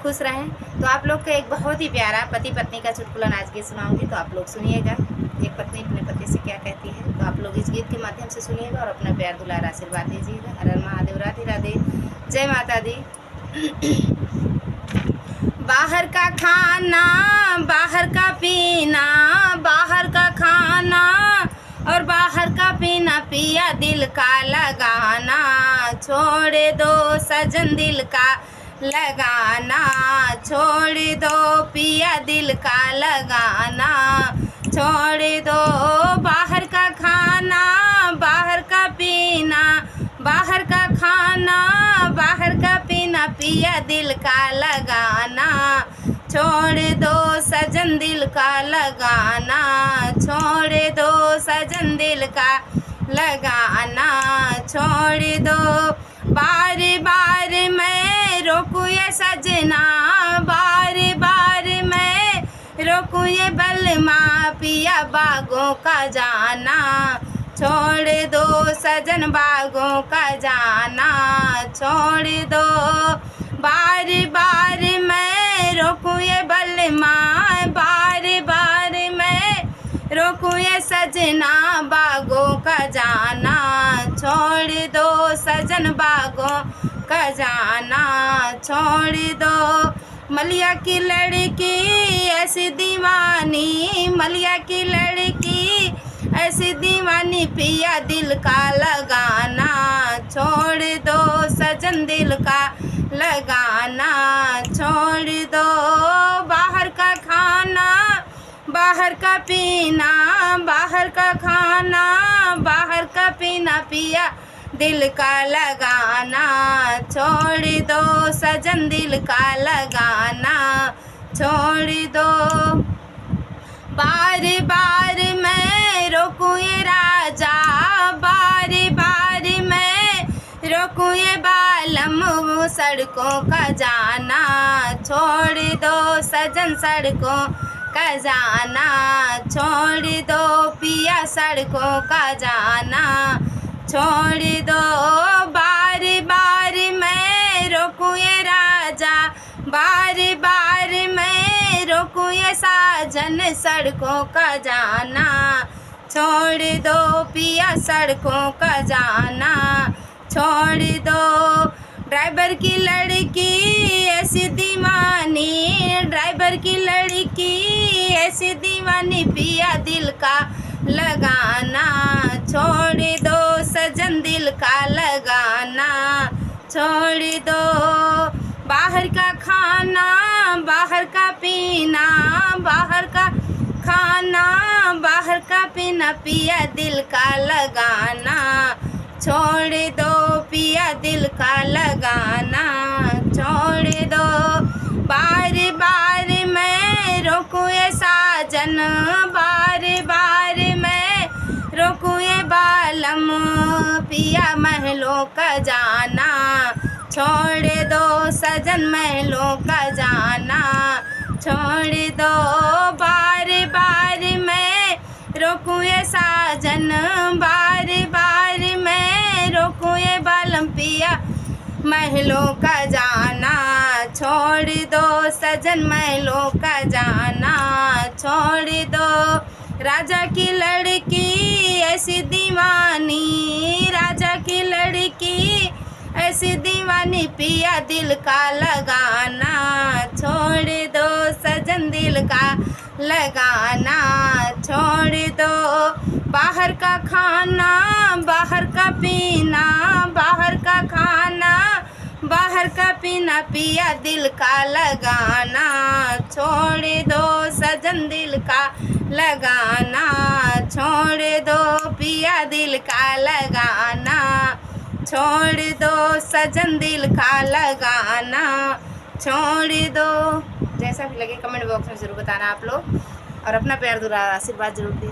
खुश रहें। तो आप लोग का एक बहुत ही प्यारा पति पत्नी का चुटकुला आज गीत सुनाऊंगी, तो आप लोग सुनिएगा। एक पत्नी अपने पति से क्या कहती है, तो आप लोग इस गीत के माध्यम से सुनिएगा और अपना प्यार दुलार आशीर्वाद दीजिएगा। हर हर महादेव, राधे राधे, जय माता दी। बाहर का खाना, बाहर का पीना, बाहर का खाना और बाहर का पीना, पिया दिल का लगाना, छोड़ दो सजन दिल का लगाना, छोड़ दो पिया दिल का लगाना, छोड़ दो। बाहर का खाना, बाहर का पीना, बाहर का खाना, बाहर का पीना, पिया दिल का लगाना, छोड़ दो सजन दिल का लगाना, छोड़ दो सजन दिल का लगाना, छोड़ दो। बार बार मैं रोकूं ये सजना, बार बार मैं रोकूं ये बलमा, पिया बागों का जाना, छोड़ दो सजन बागों का जाना, छोड़ दो। बार बार मैं रोकूं ये बलमा, बार बार मैं रोकूं ये सजना, बागों का जाना, छोड़ दो सजन बागों का जाना, छोड़ दो। मलिया की लड़की ऐसी दीवानी, मलिया की लड़की ऐसी दीवानी, पिया दिल का लगाना, छोड़ दो सजन दिल का लगाना, छोड़ दो। बाहर का खाना, बाहर का पीना, बाहर का खाना, बाहर का पीना, पिया दिल का लगाना, छोड़ दो सजन दिल का लगाना, छोड़ दो। बार बार मैं रोकूं ये राजा, बार बार मैं रोकूं ये बालम, सड़कों का जाना, छोड़ दो सजन सड़कों का जाना, छोड़ दो पिया सड़कों का जाना, छोड़ दो। बार बार मैं रोकूं ये राजा, बार बार मैं रोकूं ये साजन, सड़कों का जाना, छोड़ दो पिया सड़कों का जाना, छोड़ दो। ड्राइवर की लड़की ऐसी दीवानी, ड्राइवर की लड़की ऐसी दीवानी, पिया दिल का लगाना, छोड़ दो सजन दिल का लगाना, छोड़ दो। बाहर का खाना, बाहर का पीना, बाहर का खाना, बाहर का पीना, पिया दिल का लगाना, छोड़ दो पिया दिल का लगाना, छोड़ दो। बार बार मैं रोकूं ये साजन, बार बार मैं रोकूं ये बालम, पिया महलों का जाना, छोड़ दो सजन महलों का जाना, छोड़ दो। बार बार मैं रोकूं ये साजन, बार बार मैं रोकूं ये बालम, पिया महलों का जाना, छोड़ दो सजन महलों का जाना, छोड़ दो। राजा की लड़की ऐसी दीवानी, राजा की लड़की ऐसी दीवानी, पिया दिल का लगाना, छोड़ दो सजन दिल का लगाना, छोड़ दो। बाहर का खाना, बाहर का पीना, बाहर का खाना, बाहर का पीना, पिया दिल का लगाना, छोड़ दो सजन दिल का लगाना, छोड़ दो पिया दिल का लगाना, छोड़ दो सजन दिल का लगाना, छोड़ दो। जैसा भी लगे कमेंट बॉक्स में ज़रूर बताना आप लोग, और अपना प्यार दुलार आशीर्वाद जरूर दीजिए।